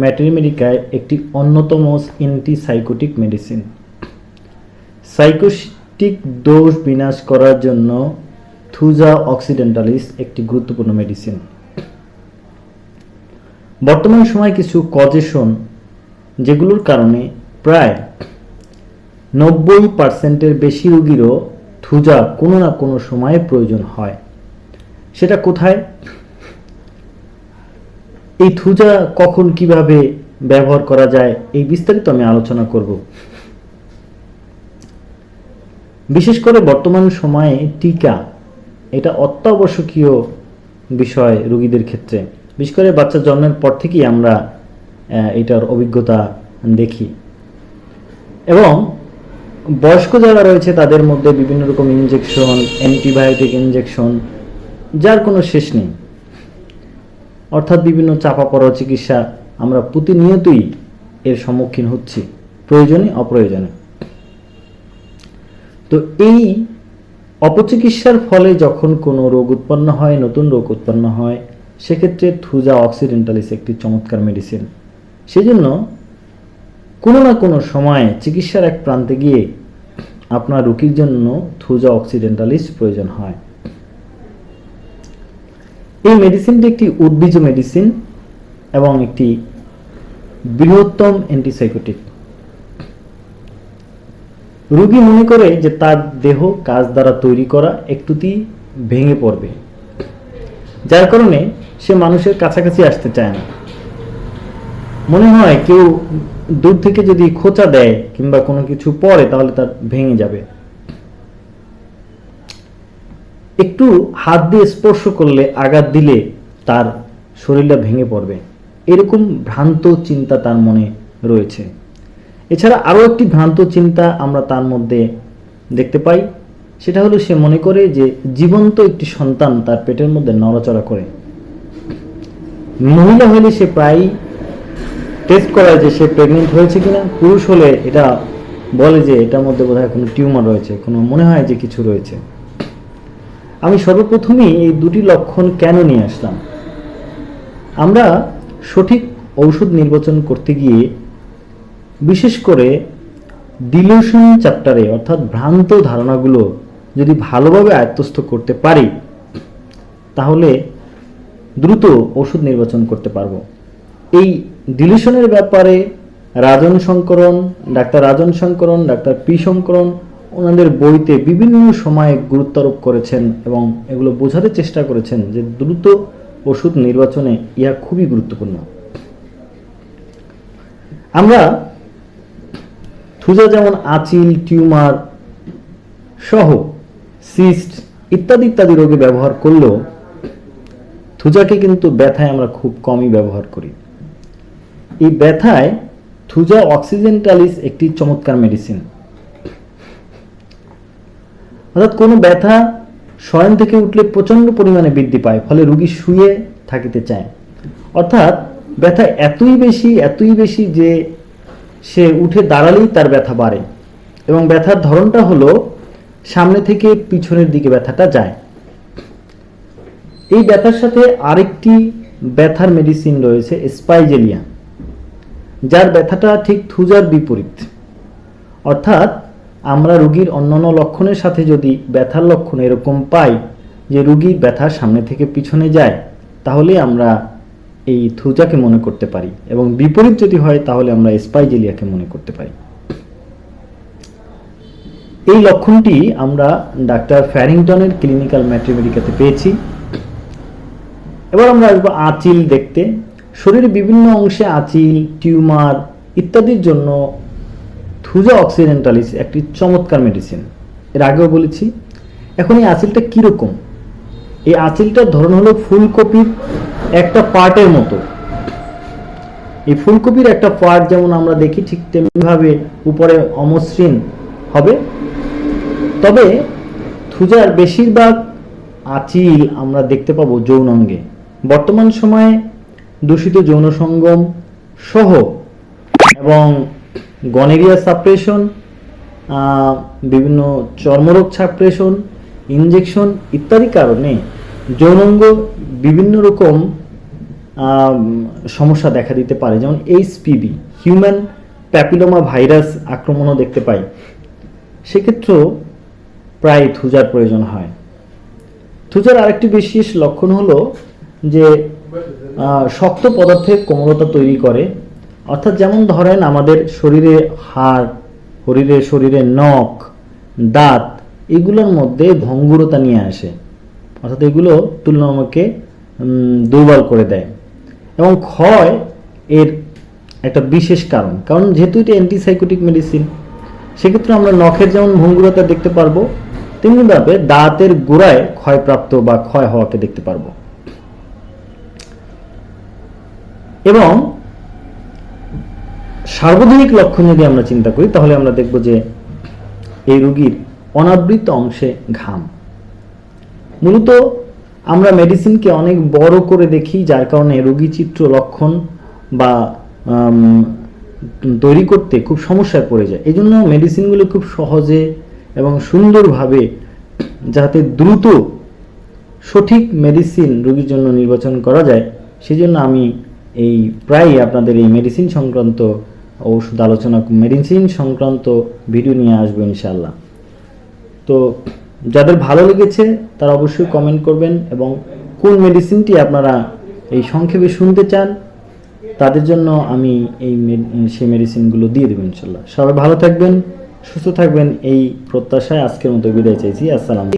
ম্যাটেরিমেডিকায় একটি অন্যতম antipsychotic medicine. Psychotic দোষ বিনাশ করার জন্য থুজা অক্সিডেন্টালিস একটি গুরুত্বপূর্ণ মেডিসিন। বর্তমান সময়ে কিছু কজেশন যেগুলোর কারণে প্রায় 90% বেশি রোগীরও থুজা কোনো না কোনো সময়ে প্রয়োজন হয়। সেটা কোথায়? এই থুজা কখন কিভাবে ব্যবহার করা যায় এই বিস্তারিত আমি আলোচনা করব। বিশেষ করে বর্তমান সময়ে টিকা এটা অত্যাবশ্যকীয় বিষয় রোগীদের ক্ষেত্রে। বিশেষ করে বাচ্চা জন্মের পর থেকেই আমরা এটার অভিজ্ঞতা দেখি এবং বয়স্ক যারা রয়েছে তাদের মধ্যে বিভিন্ন রকম ইনজেকশন, অ্যান্টিবায়োটিক ইনজেকশন যার কোনো শেষ নেই, অর্থাৎ বিভিন্ন চাপা পড়া চিকিৎসা আমরা প্রতিনিয়তই এর সম্মুখীন হচ্ছি, প্রয়োজনে অপ্রয়োজনে। তো এই অপচিকিৎসার ফলে যখন কোনো রোগ উৎপন্ন হয়, নতুন রোগ উৎপন্ন হয়, সেক্ষেত্রে থুজা অক্সিডেন্টালিস একটি চমৎকার মেডিসিন। সেজন্য কোনো না কোনো সময়ে চিকিৎসার এক প্রান্তে গিয়ে আপনার রোগীর জন্য থুজা অক্সিডেন্টালিস প্রয়োজন হয়। এই মেডিসিনটি একটি উদ্ভিজ্জ মেডিসিন এবং একটি বৃহত্তম অ্যান্টিসাইকোটিক। রোগী মনে করে যে তার দেহ কাজ দ্বারা তৈরি করা একটুতেই ভেঙে পড়বে, যার কারণে সে মানুষের কাছাকাছি আসতে চায় না। মনে হয় কেউ দূর থেকে যদি খোঁচা দেয় কিংবা কোনো কিছু পড়ে তাহলে তার ভেঙে যাবে, একটু হাত দিয়ে স্পর্শ করলে, আঘাত দিলে তার শরীরটা ভেঙে পড়বে, এরকম ভ্রান্ত চিন্তা তার মনে রয়েছে। এছাড়া আরও একটি ভ্রান্ত চিন্তা আমরা তার মধ্যে দেখতে পাই, সেটা হলো সে মনে করে যে জীবন্ত একটি সন্তান তার পেটের মধ্যে নড়াচড়া করে। মহিলা হলে সে প্রায়ই টেস্ট করায় যে সে প্রেগনেন্ট হয়েছে কিনা, পুরুষ হলে এটা বলে যে এটার মধ্যে বোধহয় কোনো টিউমার রয়েছে, কোনো মনে হয় যে কিছু রয়েছে। আমি সর্বপ্রথমেই এই দুটি লক্ষণ কেন নিয়ে আসলাম? আমরা সঠিক ঔষধ নির্বাচন করতে গিয়ে বিশেষ করে ডিলিউশন চ্যাপ্টারে অর্থাৎ ভ্রান্ত ধারণাগুলো যদি ভালোভাবে আয়ত্তস্থ করতে পারি তাহলে দ্রুত ওষুধ নির্বাচন করতে পারবো। এই ডিলিউশনের ব্যাপারে রাজন শঙ্করন, ডাক্তার পি শঙ্করন ওনাদের বইতে বিভিন্ন সময়ে গুরুত্বারোপ করেছেন এবং এগুলো বোঝাতে চেষ্টা করেছেন যে দ্রুত ওষুধ নির্বাচনে ইহা খুবই গুরুত্বপূর্ণ। আমরা থুজা যেমন আঁচিল, টিউমার সহ সিস্ট ইত্যাদি ইত্যাদি রোগে ব্যবহার করলেও থুজাকে কিন্তু ব্যথায় আমরা খুব কমই ব্যবহার করি। এই ব্যথায় থুজা অক্সিডেন্টালিস একটি চমৎকার মেডিসিন। অর্থাৎ কোনো ব্যথা শয়ন থেকে উঠলে প্রচণ্ড পরিমাণে বৃদ্ধি পায়, ফলে রোগী শুয়ে থাকিতে চায়। অর্থাৎ ব্যথা এতই বেশি যে সে উঠে দাঁড়ালেই তার ব্যথা বাড়ে এবং ব্যথার ধরনটা হলো সামনে থেকে পিছনের দিকে ব্যথাটা যায়। এই ব্যথার সাথে আরেকটি ব্যথার মেডিসিন রয়েছে স্পাইজেলিয়া, যার ব্যথাটা ঠিক থুজার বিপরীত। অর্থাৎ আমরা রোগীর অন্যান্য লক্ষণের সাথে যদি ব্যথার লক্ষণ এরকম পাই যে রোগীর ব্যথা সামনে থেকে পিছনে যায়, তাহলে আমরা এই থুজাকে মনে করতে পারি এবং বিপরীত যদি হয় তাহলে আমরা স্পাইজেলিয়াকে মনে করতে পারি। এই লক্ষণটি আমরা ডাক্তার ফ্যারিংটনের ক্লিনিক্যাল ম্যাটেরিমেডিকাতে পেয়েছি। এবার আমরা আসবো আঁচিল দেখতে। শরীরের বিভিন্ন অংশে আঁচিল, টিউমার ইত্যাদির জন্য থুজা অক্সিডেন্টালিস একটি চমৎকার মেডিসিন। এর আগেও বলেছি। এখন এই আঁচিলটা কীরকম? এই আঁচিলটার ধরন হলো ফুলকপির একটা পার্টের মতো। এই ফুলকপির একটা পার্ট যেমন আমরা দেখি ঠিক তেমনিভাবে উপরে অমসৃণ হবে, তবে থুজার বেশিরভাগ আঁচিল আমরা দেখতে পাবো যৌনাঙ্গে। বর্তমান সময়ে দূষিত যৌন সঙ্গম সহ এবং গনেরিয়া সাপ্রেশন, বিভিন্ন চর্মরোগ সাপ্রেশন, ইনজেকশন ইত্যাদি কারণে যৌনাঙ্গ বিভিন্ন রকম সমস্যা দেখা দিতে পারে, যেমন এইচপিভি, হিউম্যান প্যাপিলোমা ভাইরাস আক্রমণও দেখতে পাই। সেক্ষেত্রেও প্রায় থুজার প্রয়োজন হয়। থুজার আরেকটি বিশেষ লক্ষণ হলো যে শক্ত পদার্থের কোমলতা তৈরি করে, অর্থাৎ যেমন ধরেন আমাদের শরীরে হাড়, শরীরে নখ, দাঁত, এগুলোর মধ্যে ভঙ্গুরতা নিয়ে আসে, অর্থাৎ এগুলো তুলনামূলক দুর্বল করে দেয়। এবং ক্ষয় এর একটা বিশেষ কারণ যেহেতু এটা অ্যান্টিসাইকোটিক মেডিসিন, সেক্ষেত্রে আমরা নখের যেমন ভঙ্গুরতা দেখতে পারবো, তেমনিভাবে দাঁতের গোড়ায় ক্ষয়প্রাপ্ত বা ক্ষয় হওয়াকে দেখতে পারবো। এবং সার্বজনীন লক্ষণ যদি আমরা চিন্তা করি, তাহলে আমরা দেখব যে এই রোগীর অনাবৃত অংশে ঘাম। মূলত আমরা মেডিসিনকে অনেক বড় করে দেখি, যার কারণে রোগী চিত্র লক্ষণ বা তৈরি করতে খুব সমস্যায় পড়ে যায়। এই জন্য মেডিসিনগুলো খুব সহজে এবং সুন্দরভাবে যাতে দ্রুত সঠিক মেডিসিন রোগীর জন্য নির্বাচন করা যায়, সেজন্য আমি প্রায়ই আপনাদের এই মেডিসিন সংক্রান্ত ঔষধ আলোচনা, মেডিসিন সংক্রান্ত ভিডিও নিয়ে আসবো ইনশাআল্লাহ। তো যাদের ভালো লেগেছে তারা অবশ্যই কমেন্ট করবেন, এবং কোন মেডিসিনটি আপনারা এই সংক্ষেপে শুনতে চান তাদের জন্য আমি সেই মেডিসিনগুলো দিয়ে দেবো ইনশাআল্লাহ। সবাই ভালো থাকবেন, সুস্থ থাকবেন, এই প্রত্যাশায় আজকের মতো বিদায় চাইছি। আসসালাম।